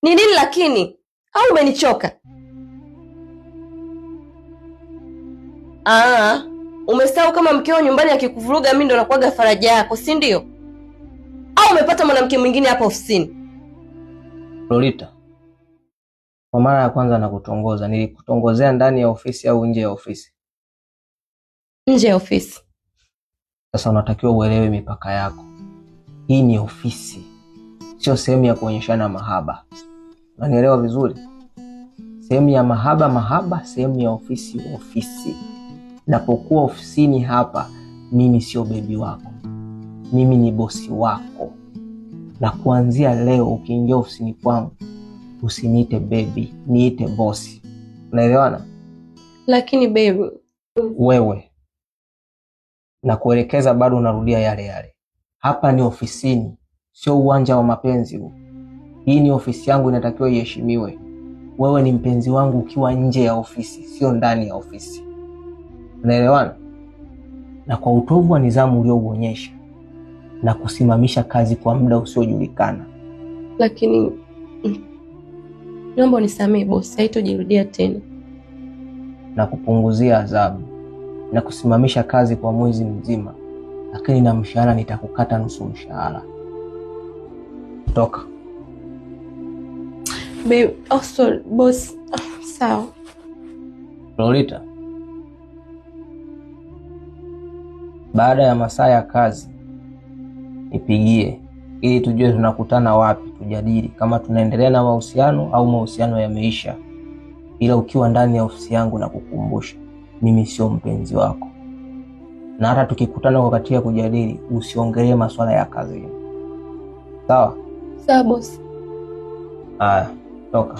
Ni nini lakini? Au umenichoka? Umesahau kama mkeo nyumbani akikuvuruga mimi ndo nakuaga faraja yako, si ndio? Au umepata mwanamke mwingine hapa ofisini? Lolita, kwa mara ya kwanza nakutongoza. Nilikutongozea ndani ya ofisi au nje ya ofisi? Nje ya ofisi. Sasa unatakiwa uelewe mipaka yako. Hii ni ofisi, sio sehemu ya kuonyeshana mahaba. Unanielewa vizuri? Sehemu ya mahaba, sehemu ya ofisi. Napokuwa ofisini hapa, mimi sio bebi wako. Mimi ni bosi wako. Na kuanzia leo ukiingia ofisini kwangu, usiniite baby, niite bosi. Unaelewana? Lakini baby, wewe na kuelekeza bado unarudia yale. Hapa ni ofisini, sio uwanja wa mapenzi huu. Hii ni ofisi yangu, inatakiwa iheshimiwe. Wewe ni mpenzi wangu ukiwa nje ya ofisi, sio ndani ya ofisi. Unaelewana? Na kwa utovu wa nidhamu uliouonyesha na kusimamisha kazi kwa muda usiojulikana. Lakini naomba unisamehe boss, haitojirudia tena. Na kupunguzia adhabu na kusimamisha kazi kwa mwezi mzima, lakini na mshahara nitakukata nusu mshahara. Toka. Babe, sorry boss. Sawa. Lolita, baada ya masaa ya kazi nipigie ili tujue tunakutana wapi, tujadili kama tunaendelea na mahusiano au mahusiano yameisha. Ila ukiwa ndani ya ofisi yangu na kukumbusha, mimi sio mpenzi wako. Na hata tukikutana kwa wakati ya kujadili, usiongelee masuala ya kazini. Sawa? Sawa boss. Haya, toka.